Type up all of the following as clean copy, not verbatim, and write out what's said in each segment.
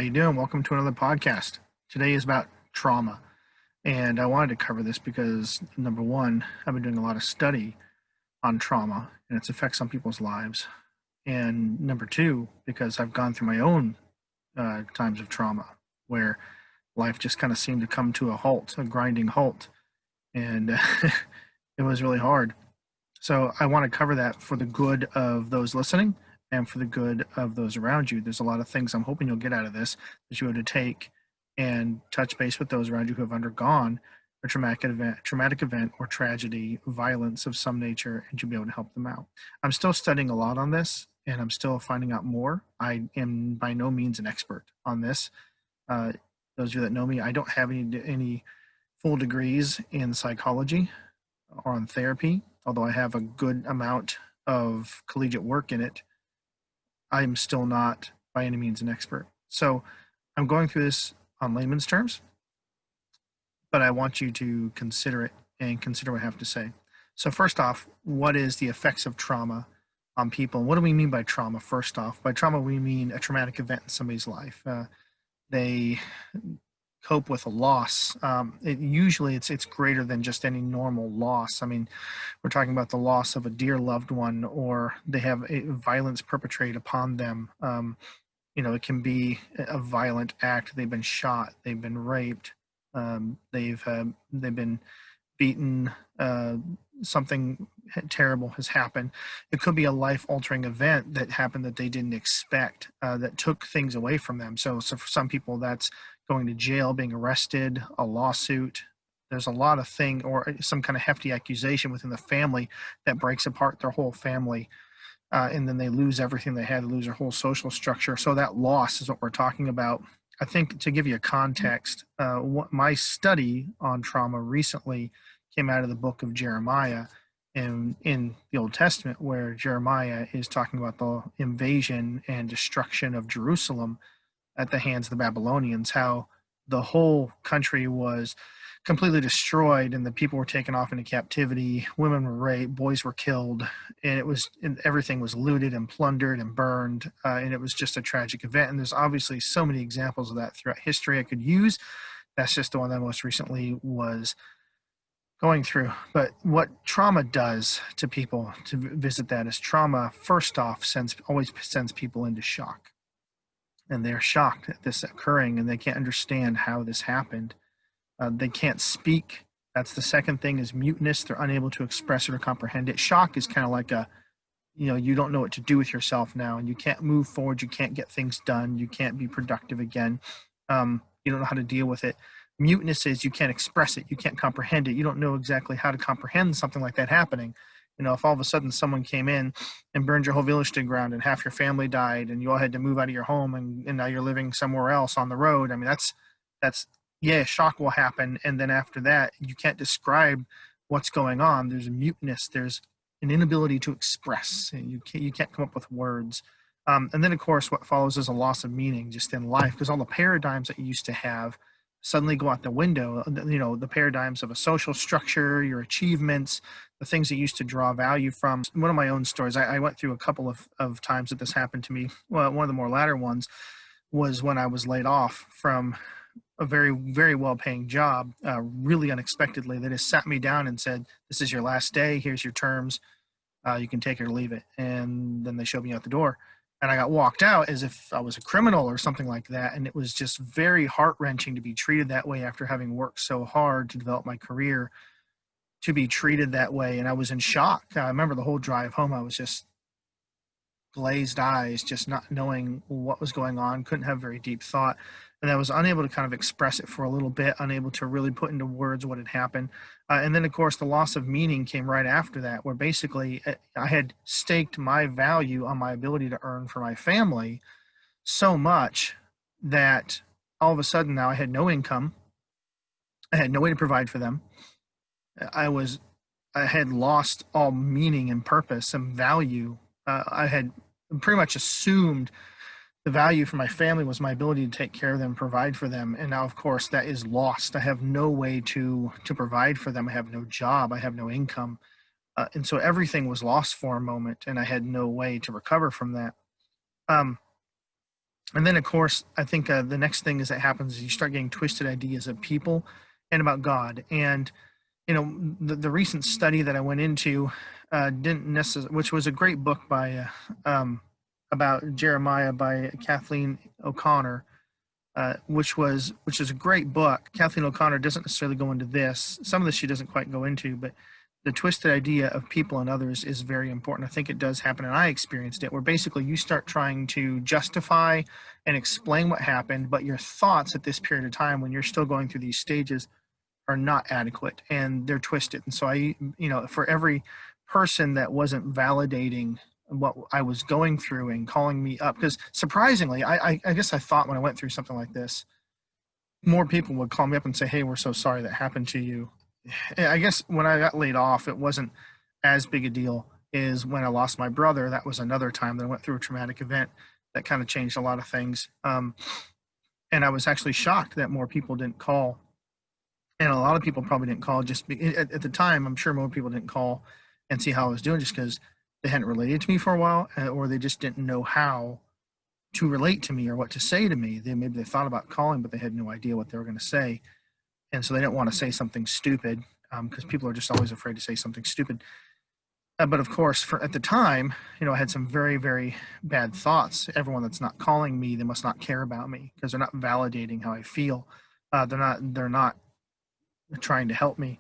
How you doing? Welcome to another podcast. Today is about trauma, and I wanted to cover this because number one, I've been doing a lot of study on trauma and its effects on people's lives, and number two, because I've gone through my own times of trauma where life just kind of seemed to come to a halt, a grinding halt, and it was really hard. So I want to cover that for the good of those listening and for the good of those around you. There's a lot of things I'm hoping you'll get out of this that you have to take and touch base with those around you who have undergone a traumatic event or tragedy, violence of some nature, and you'll be able to help them out. I'm still studying a lot on this and I'm still finding out more. I am by no means an expert on this. Uh, those of you that know me, I don't have any full degrees in psychology or on therapy, although I have a good amount of collegiate work in it. I'm still not by any means an expert. So I'm going through this on layman's terms, but I want you to consider it and consider what I have to say. So first off, what is the effects of trauma on people? What do we mean by trauma? First off, by trauma, we mean a traumatic event in somebody's life. They cope with a loss. Usually it's greater than just any normal loss. I mean, we're talking about the loss of a dear loved one, or they have a violence perpetrated upon them. It can be a violent act. They've been shot. They've been raped. They've been beaten. Something terrible has happened. It could be a life-altering event that happened that they didn't expect, that took things away from them. So for some people, that's going to jail, being arrested, a lawsuit. There's a lot of things, or some kind of hefty accusation within the family that breaks apart their whole family. And then they lose everything they had, they lose their whole social structure. So that loss is what we're talking about. I think to give you a context, my study on trauma recently came out of the book of Jeremiah in the Old Testament, where Jeremiah is talking about the invasion and destruction of Jerusalem at the hands of the Babylonians, how the whole country was completely destroyed and the people were taken off into captivity, women were raped, boys were killed, and everything was looted and plundered and burned, and it was just a tragic event. And there's obviously so many examples of that throughout history I could use. That's just the one that most recently was going through. But what trauma does to people, to visit that, is trauma, first off, always sends people into shock. And they're shocked at this occurring, and they can't understand how this happened. They can't speak. That's the second thing, is muteness. They're unable to express it or comprehend it. Shock is kind of like you don't know what to do with yourself now, and you can't move forward. You can't get things done. You can't be productive again. You don't know how to deal with it. Muteness is you can't express it. You can't comprehend it. You don't know exactly how to comprehend something like that happening. If all of a sudden someone came in and burned your whole village to the ground and half your family died and you all had to move out of your home and now you're living somewhere else on the road. I mean, yeah, shock will happen. And then after that, you can't describe what's going on. There's a muteness. There's an inability to express. You can't come up with words. And then, of course, what follows is a loss of meaning just in life, because all the paradigms that you used to have suddenly go out the window. The paradigms of a social structure, your achievements, the things that you used to draw value from. One of my own stories, I went through a couple of times that this happened to me. Well, one of the more latter ones was when I was laid off from a very, very well-paying job, really unexpectedly. They just sat me down and said, "This is your last day. Here's your terms. You can take it or leave it." And then they showed me out the door. And I got walked out as if I was a criminal or something like that. And it was just very heart-wrenching to be treated that way after having worked so hard to develop my career, to be treated that way. And I was in shock. I remember the whole drive home, I was just glazed eyes, just not knowing what was going on, couldn't have very deep thought. And I was unable to kind of express it for a little bit, unable to really put into words what had happened. And then, of course, the loss of meaning came right after that, where basically I had staked my value on my ability to earn for my family so much that all of a sudden now I had no income. I had no way to provide for them. I had lost all meaning and purpose and value. I had pretty much assumed the value for my family was my ability to take care of them, provide for them. And now, of course, that is lost. I have no way to provide for them. I have no job. I have no income. And so everything was lost for a moment, and I had no way to recover from that. And then, of course, I think the next thing is that happens is you start getting twisted ideas of people and about God. And the recent study that I went into didn't necessarily, which was a great book by about Jeremiah by Kathleen O'Connor, which is a great book. Kathleen O'Connor doesn't necessarily go into this. Some of this she doesn't quite go into, but the twisted idea of people and others is very important. I think it does happen, and I experienced it, where basically you start trying to justify and explain what happened, but your thoughts at this period of time, when you're still going through these stages, are not adequate and they're twisted. And so for every person that wasn't validating what I was going through and calling me up, because surprisingly, I guess I thought when I went through something like this, more people would call me up and say, "Hey, we're so sorry that happened to you." I guess when I got laid off, it wasn't as big a deal as when I lost my brother. That was another time that I went through a traumatic event that kind of changed a lot of things. And I was actually shocked that more people didn't call. And a lot of people probably didn't call at the time. I'm sure more people didn't call and see how I was doing just because they hadn't related to me for a while, or they just didn't know how to relate to me or what to say to me. Maybe they thought about calling, but they had no idea what they were going to say, and so they didn't want to say something stupid because people are just always afraid to say something stupid. But of course, at the time, I had some very, very bad thoughts. Everyone that's not calling me, they must not care about me because they're not validating how I feel. They're not trying to help me.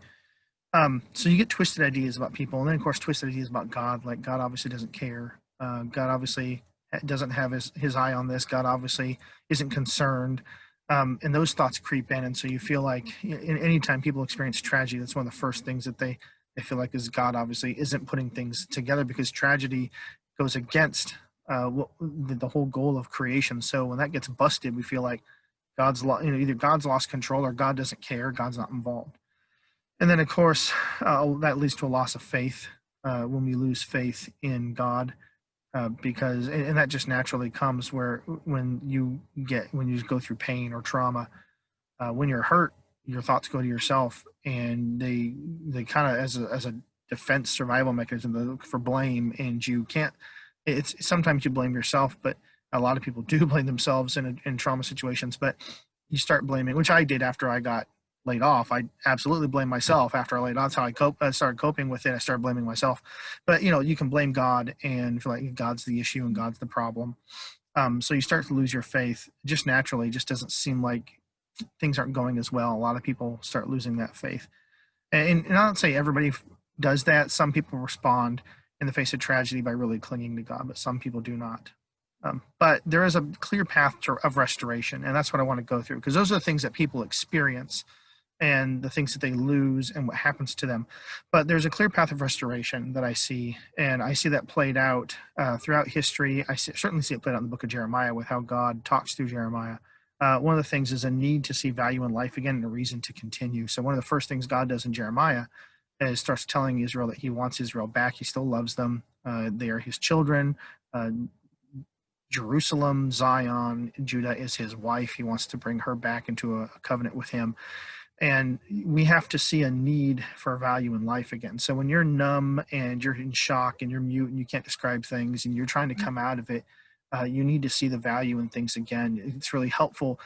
So you get twisted ideas about people, and then of course twisted ideas about God. Like God obviously doesn't care. God obviously doesn't have his eye on this. God obviously isn't concerned. And those thoughts creep in, and so you feel like anytime people experience tragedy, that's one of the first things that they feel like is God obviously isn't putting things together, because tragedy goes against the whole goal of creation. So when that gets busted, we feel like either God's lost control or God doesn't care. God's not involved. And then, of course, that leads to a loss of faith when we lose faith in God, because and that just naturally comes when you go through pain or trauma. When you're hurt, your thoughts go to yourself, and they kind of as a defense survival mechanism, they look for blame, and you can't. It's sometimes you blame yourself, but a lot of people do blame themselves in trauma situations. But you start blaming, which I did after I got laid off. I absolutely blame myself after I laid off. That's how I started coping with it. I started blaming myself. But you can blame God and feel like God's the issue and God's the problem. So you start to lose your faith just naturally. It just doesn't seem like things aren't going as well. A lot of people start losing that faith. And I don't say everybody does that. Some people respond in the face of tragedy by really clinging to God, but some people do not. But there is a clear path of restoration, and that's what I want to go through, because those are the things that people experience and the things that they lose and what happens to them. But there's a clear path of restoration that I see, and I see that played out throughout history. Certainly see it played out in the book of Jeremiah with how God talks through Jeremiah. One of the things is a need to see value in life again and a reason to continue. So one of the first things God does in Jeremiah is starts telling Israel that he wants Israel back. He still loves them. They are his children. Jerusalem, Zion, Judah is his wife. He wants to bring her back into a covenant with him. And we have to see a need for value in life again. So when you're numb and you're in shock and you're mute and you can't describe things and you're trying to come out of it, you need to see the value in things again. It's really helpful.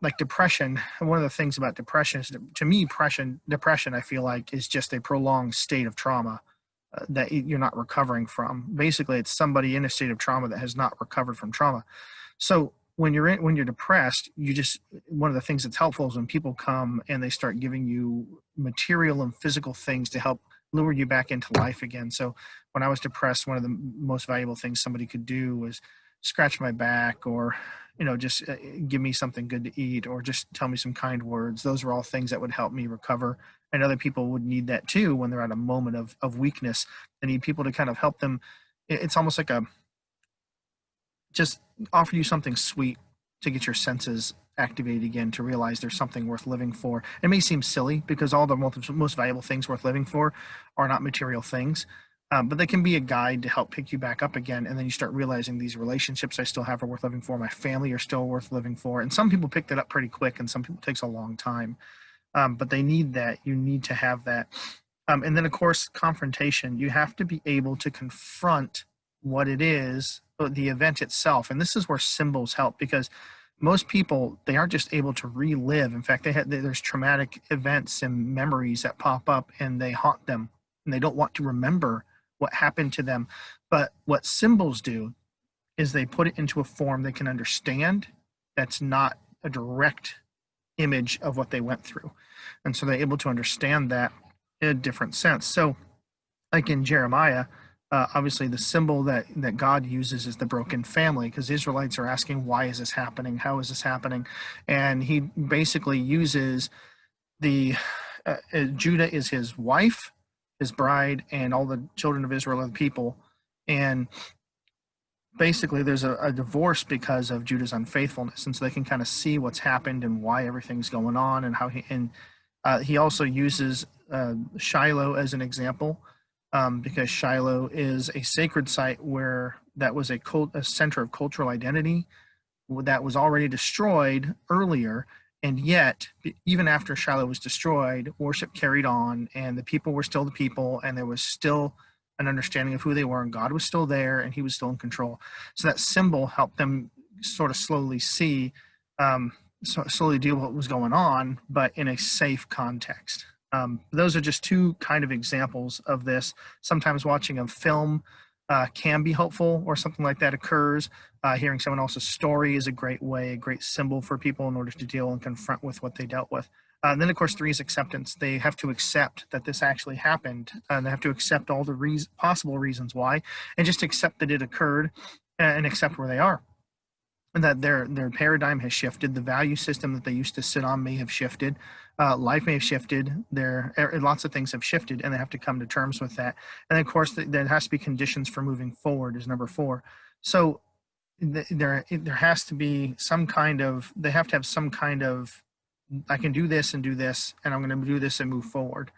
Like depression, one of the things about depression is, to me, depression, I feel like, is just a prolonged state of trauma that you're not recovering from. Basically, it's somebody in a state of trauma that has not recovered from trauma. So when you're depressed, one of the things that's helpful is when people come and they start giving you material and physical things to help lure you back into life again. So when I was depressed, one of the most valuable things somebody could do was scratch my back, or just give me something good to eat, or just tell me some kind words. Those were all things that would help me recover. And other people would need that too when they're at a moment of weakness. They need people to kind of help them. It's almost like just offer you something sweet to get your senses activated again, to realize there's something worth living for. It may seem silly because all the most valuable things worth living for are not material things, but they can be a guide to help pick you back up again. And then you start realizing these relationships I still have are worth living for. My family are still worth living for. And some people pick that up pretty quick, and some people it takes a long time. But they need that. You need to have that. And then, of course, confrontation. You have to be able to confront what it is, the event itself. And this is where symbols help, because most people, they aren't just able to relive. In fact, there's traumatic events and memories that pop up and they haunt them, and they don't want to remember what happened to them. But what symbols do is they put it into a form they can understand, that's not a direct image of what they went through. And so they're able to understand that in a different sense. So like in Jeremiah, obviously the symbol that God uses is the broken family, because the Israelites are asking, why is this happening? How is this happening? And he basically uses the Judah is his wife, his bride, and all the children of Israel are the people. And basically there's a divorce because of Judah's unfaithfulness, and so they can kind of see what's happened and why everything's going on, and how he also uses Shiloh as an example, because Shiloh is a sacred site where that was a center of cultural identity that was already destroyed earlier. And yet, even after Shiloh was destroyed, worship carried on, and the people were still the people, and there was still an understanding of who they were, and God was still there, and he was still in control. So that symbol helped them sort of slowly see, slowly deal with what was going on, but in a safe context. Those are just two kind of examples of this. Sometimes watching a film can be helpful, or something like that occurs. Hearing someone else's story is a great way, a great symbol for people in order to deal and confront with what they dealt with. And then, of course, 3 is acceptance. They have to accept that this actually happened, and they have to accept all the possible reasons why, and just accept that it occurred, and accept where they are, and that their paradigm has shifted. The value system that they used to sit on may have shifted. Life may have shifted. Lots of things have shifted, and they have to come to terms with that. And of course, there has to be conditions for moving forward, is number 4. So there has to be some kind of, they have to have some kind of, I can do this, and I'm going to do this and move forward.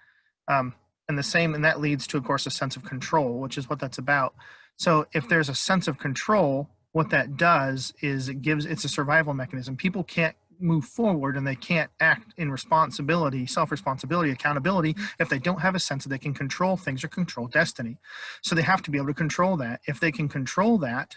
And that leads to, of course, a sense of control, which is what that's about. So if there's a sense of control, what that does is it's a survival mechanism. People can't move forward, and they can't act in responsibility, self-responsibility, accountability, if they don't have a sense that they can control things or control destiny. So they have to be able to control that. If they can control that,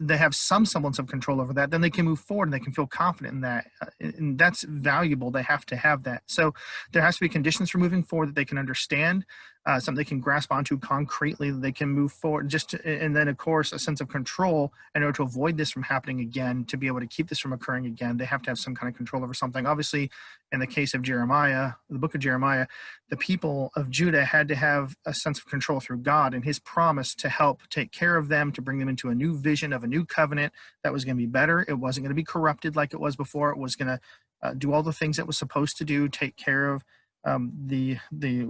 they have some semblance of control over that, then they can move forward, and they can feel confident in that. And that's valuable. They have to have that. So there has to be conditions for moving forward that they can understand, something they can grasp onto concretely, that they can move forward. And then, of course, a sense of control in order to avoid this from happening again, to be able to keep this from occurring again. They have to have some kind of control over something. Obviously, in the case of Jeremiah, the book of Jeremiah, the people of Judah had to have a sense of control through God and his promise to help take care of them, to bring them into a new vision of a new covenant that was going to be better. It wasn't going to be corrupted like it was before. It was going to do all the things it was supposed to do, take care of the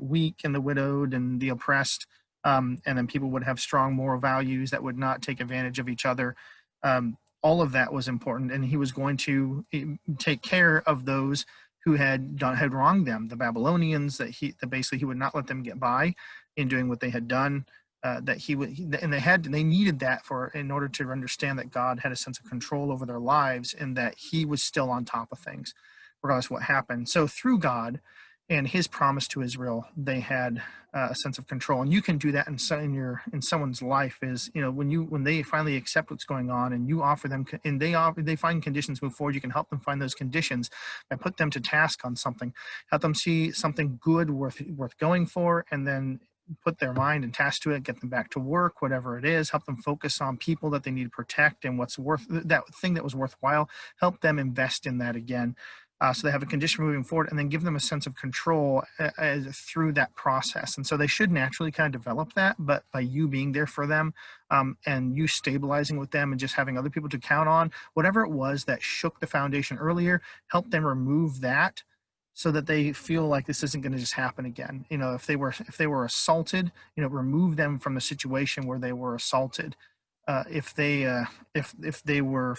weak and the widowed and the oppressed, and then people would have strong moral values that would not take advantage of each other. All of that was important, and he was going to take care of those who had wronged them, the Babylonians, that basically he would not let them get by in doing what they had done. And they needed that in order to understand that God had a sense of control over their lives, and that he was still on top of things, regardless of what happened. So through God and his promise to Israel, they had a sense of control. And you can do that in someone's life, is, when they finally accept what's going on, and you offer them, and they find conditions to move forward, you can help them find those conditions and put them to task on something, help them see something good worth going for, and then put their mind and task to it, get them back to work, whatever it is, help them focus on people that they need to protect and that thing that was worthwhile, help them invest in that again. So they have a condition moving forward, and then give them a sense of control through that process. And so they should naturally kind of develop that, but by you being there for them, and you stabilizing with them, and just having other people to count on, whatever it was that shook the foundation earlier, help them remove that, so that they feel like this isn't going to just happen again. If they were assaulted, remove them from the situation where they were assaulted. If they were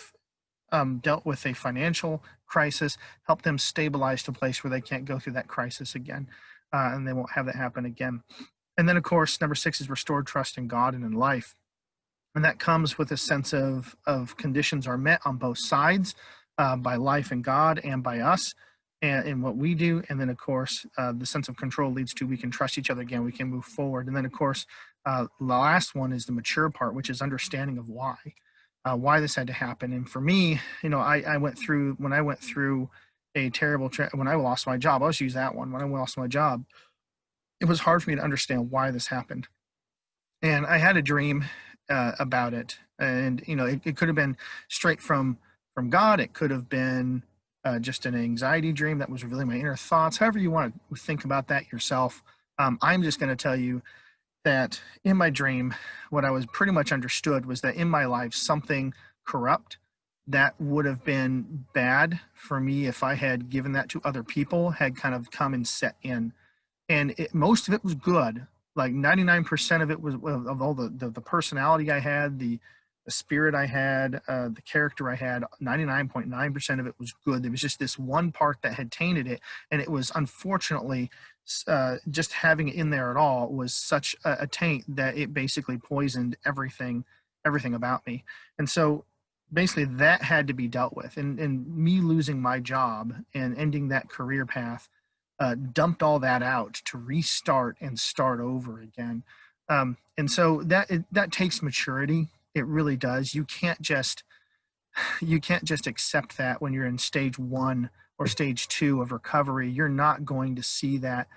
dealt with a financial crisis, help them stabilize to a place where they can't go through that crisis again, and they won't have that happen again. And then, of course, number 6 is restored trust in God and in life. And that comes with a sense of conditions are met on both sides, by life and God, and by us, and in what we do. And then, of course, the sense of control leads to, we can trust each other again, we can move forward. And then, of course, The last one is the mature part, which is understanding of why this had to happen. And for me, I went through, when I went through a terrible, when I lost my job, I'll just use that one. When I lost my job, it was hard for me to understand why this happened. And I had a dream about it. And, it could have been straight from God. It could have been just an anxiety dream that was revealing my inner thoughts. However you want to think about that yourself. I'm just going to tell you that in my dream, what I was pretty much understood was that in my life, something corrupt that would have been bad for me if I had given that to other people had kind of come and set in. And most of it was good. Like 99% of it was of all the personality I had, the spirit I had, the character I had. 99.9% of it was good. There was just this one part that had tainted it, and it was unfortunately just having it in there at all was such a taint that it basically poisoned everything about me. And so basically that had to be dealt with, and me losing my job and ending that career path dumped all that out to restart and start over again. And so that takes maturity. It really does. You can't just accept that when you're in stage 1 or stage 2 of recovery. You're not going to see that.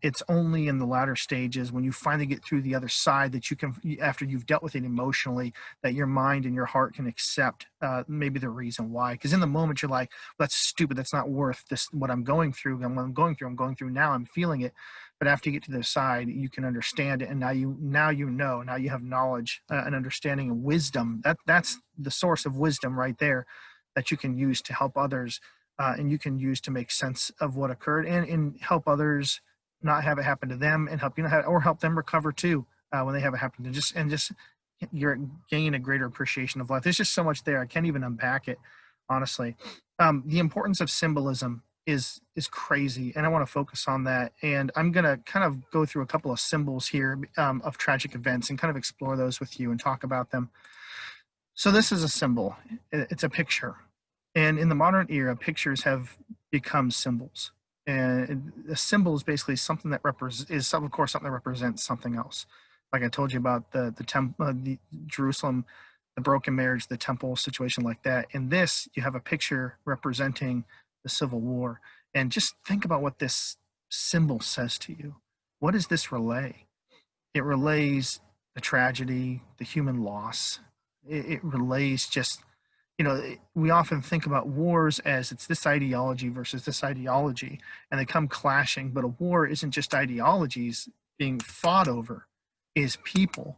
It's only in the latter stages, when you finally get through the other side, that you can, after you've dealt with it emotionally, that your mind and your heart can accept maybe the reason why. Because in the moment you're like, that's stupid, that's not worth this, what I'm going through. And what I'm going through now, I'm feeling it. But after you get to the side, you can understand it, and now you have knowledge and understanding and wisdom. That's the source of wisdom right there, that you can use to help others, and you can use to make sense of what occurred, and help others not have it happen to them, and help or help them recover too when they have it happen. And just you're gaining a greater appreciation of life. There's just so much there. I can't even unpack it, honestly. The importance of symbolism is crazy, and I want to focus on that. And I'm going to kind of go through a couple of symbols here of tragic events and kind of explore those with you and talk about them. So this is a symbol. It's a picture. And in the modern era, pictures have become symbols. And a symbol is basically something that of course, something that represents something else. Like I told you about the Jerusalem, the broken marriage, the temple situation like that. In this, you have a picture representing the Civil War. And just think about what this symbol says to you. What does this relay? It relays the tragedy, the human loss. It relays just, we often think about wars as it's this ideology versus this ideology, and they come clashing. But a war isn't just ideologies being fought over, is people.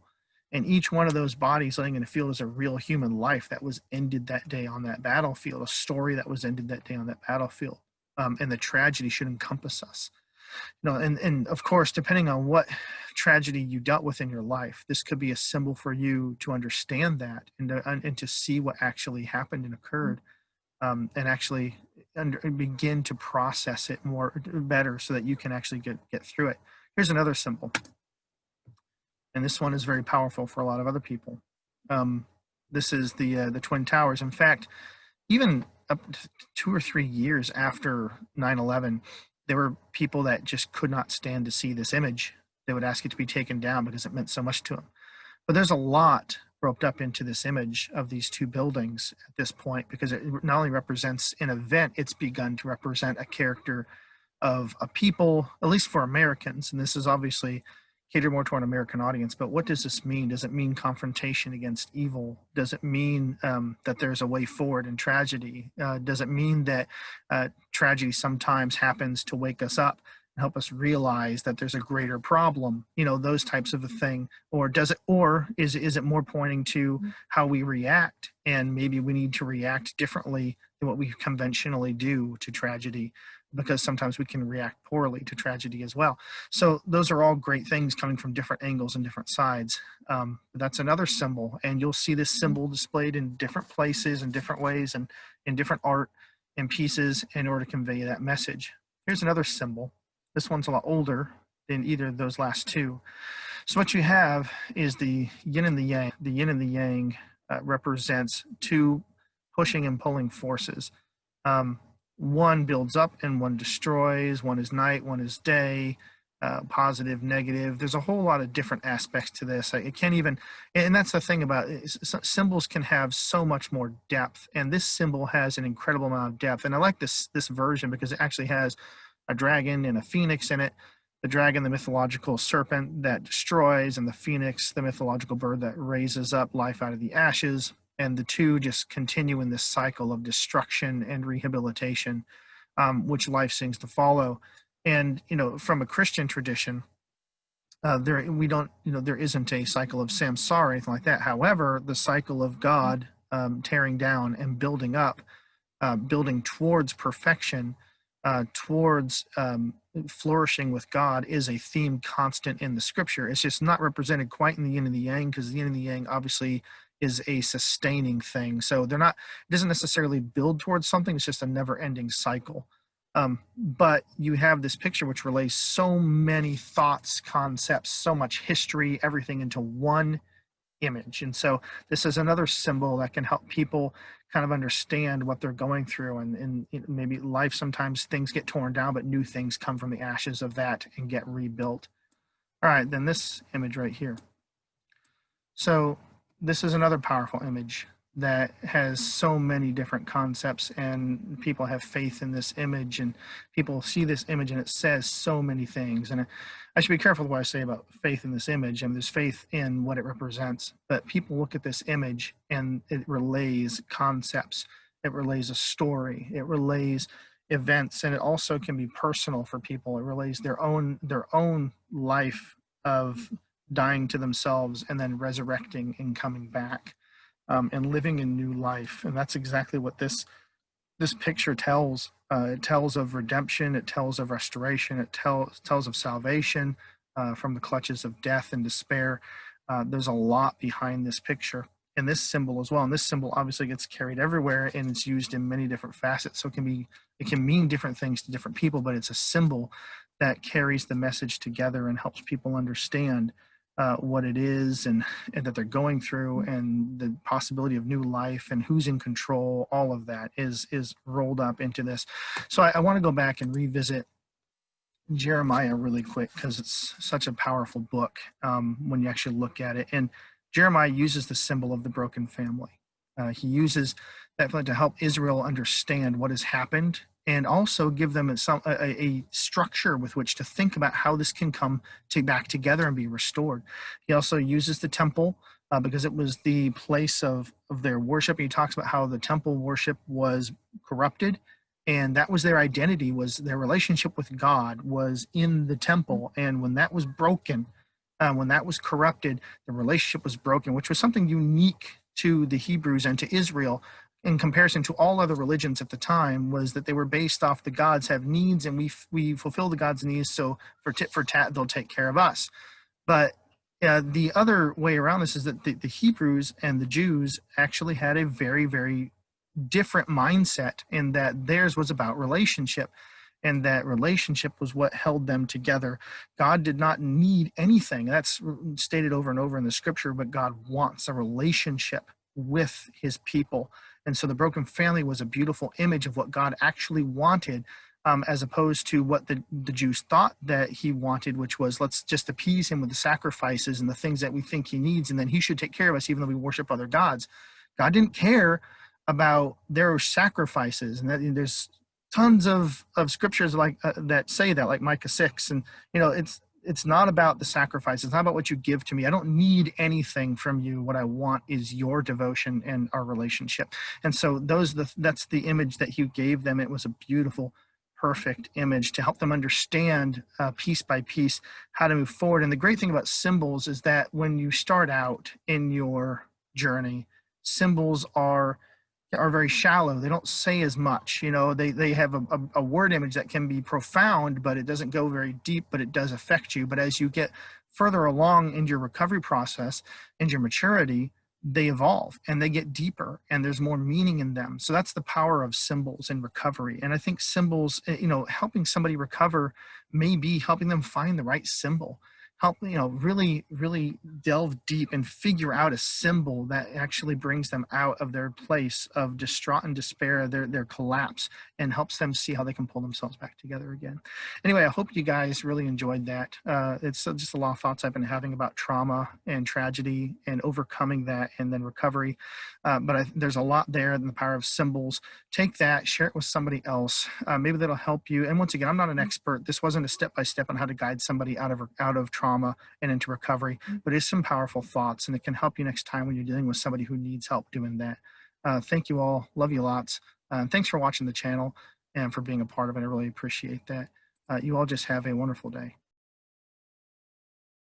And each one of those bodies laying in the field is a real human life that was ended that day on that battlefield, a story that was ended that day on that battlefield. And the tragedy should encompass us. And of course, depending on what tragedy you dealt with in your life, this could be a symbol for you to understand that, and to see what actually happened and occurred, and actually begin to process it better, so that you can actually get through it. Here's another symbol, and this one is very powerful for a lot of other people. This is the Twin Towers. In fact, even up to 2 or 3 years after 9/11, there were people that just could not stand to see this image. They would ask it to be taken down because it meant so much to them. But there's a lot roped up into this image of these two buildings at this point, because it not only represents an event, it's begun to represent a character of a people, at least for Americans. And this is obviously catered more to an American audience. But what does this mean? Does it mean confrontation against evil? Does it mean that there's a way forward in tragedy? Does it mean that tragedy sometimes happens to wake us up and help us realize that there's a greater problem? Those types of a thing. Or is it more pointing to how we react, and maybe we need to react differently than what we conventionally do to tragedy, because sometimes we can react poorly to tragedy as well. So those are all great things coming from different angles and different sides. That's another symbol, and you'll see this symbol displayed in different places, in different ways, and in different art and pieces in order to convey that message. Here's another symbol. This one's a lot older than either of those last two. So what you have is the yin and the yang. The yin and the yang represents two pushing and pulling forces. One builds up and one destroys. One is night, one is day. positive, negative. There's a whole lot of different aspects to this. It can't even, and that's the thing about it, symbols can have so much more depth, and this symbol has an incredible amount of depth. And I like this version because it actually has a dragon and a phoenix in it. The dragon, the mythological serpent that destroys, and the phoenix, the mythological bird that raises up life out of the ashes. And the two just continue in this cycle of destruction and rehabilitation, which life seems to follow. And from a Christian tradition, there isn't a cycle of samsara or anything like that. However, the cycle of God tearing down and building up, building towards perfection, towards flourishing with God, is a theme constant in the scripture. It's just not represented quite in the yin and the yang, because the yin and the yang obviously is a sustaining thing. So it doesn't necessarily build towards something. It's just a never-ending cycle. But you have this picture which relays so many thoughts, concepts, so much history, everything into one image. And so this is another symbol that can help people kind of understand what they're going through. And maybe life, sometimes things get torn down, but new things come from the ashes of that and get rebuilt. All right, then this image right here. So this is another powerful image that has so many different concepts, and people have faith in this image, and people see this image and it says so many things. And I should be careful what I say about faith in this image. I mean, there's faith in what it represents, but people look at this image and it relays concepts, it relays a story, it relays events, and it also can be personal for people. It relays their own life of dying to themselves and then resurrecting and coming back. And living a new life. And that's exactly what this picture tells. It tells of redemption, it tells of restoration, it tells of salvation from the clutches of death and despair. There's a lot behind this picture and this symbol as well. And this symbol obviously gets carried everywhere, and it's used in many different facets. So it can mean different things to different people, but it's a symbol that carries the message together and helps people understand what it is and that they're going through, and the possibility of new life and who's in control. All of that is rolled up into this. So I want to go back and revisit Jeremiah really quick, because it's such a powerful book when you actually look at it. And Jeremiah uses the symbol of the broken family. He uses that to help Israel understand what has happened, and also give them a structure with which to think about how this can come back together and be restored. He also uses the temple because it was the place of their worship. He talks about how the temple worship was corrupted, and that was their identity, was their relationship with God was in the temple. And when that was broken, when that was corrupted, the relationship was broken, which was something unique to the Hebrews and to Israel in comparison to all other religions at the time, was that they were based off the gods have needs, and we fulfill the gods' needs, so for tit for tat, they'll take care of us. But the other way around this is that the Hebrews and the Jews actually had a very, very different mindset, in that theirs was about relationship, and that relationship was what held them together. God did not need anything. That's stated over and over in the scripture, but God wants a relationship with his people. And so the broken family was a beautiful image of what God actually wanted, as opposed to what the Jews thought that he wanted, which was, let's just appease him with the sacrifices and the things that we think he needs, and then he should take care of us even though we worship other gods. God didn't care about their sacrifices. And there's tons of scriptures like that say that, like Micah 6. And it's not about the sacrifice. It's not about what you give to me. I don't need anything from you. What I want is your devotion and our relationship. And so that's the image that he gave them. It was a beautiful, perfect image to help them understand piece by piece how to move forward. And the great thing about symbols is that when you start out in your journey, symbols are very shallow. They don't say as much. They have a word image that can be profound, but it doesn't go very deep, but it does affect you. But as you get further along in your recovery process and your maturity, they evolve and they get deeper, and there's more meaning in them. So that's the power of symbols in recovery. And I think symbols, helping somebody recover may be helping them find the right symbol, help, really delve deep and figure out a symbol that actually brings them out of their place of distraught and despair, their collapse, and helps them see how they can pull themselves back together again. Anyway, I hope you guys really enjoyed that. It's just a lot of thoughts I've been having about trauma and tragedy and overcoming that, and then recovery. But there's a lot there in the power of symbols. Take that, share it with somebody else. Maybe that'll help you. And once again, I'm not an expert. This wasn't a step-by-step on how to guide somebody out of trauma and into recovery, but it's some powerful thoughts, and it can help you next time when you're dealing with somebody who needs help doing that. Thank you all. Love you lots. Thanks for watching the channel and for being a part of it. I really appreciate that. You all just have a wonderful day.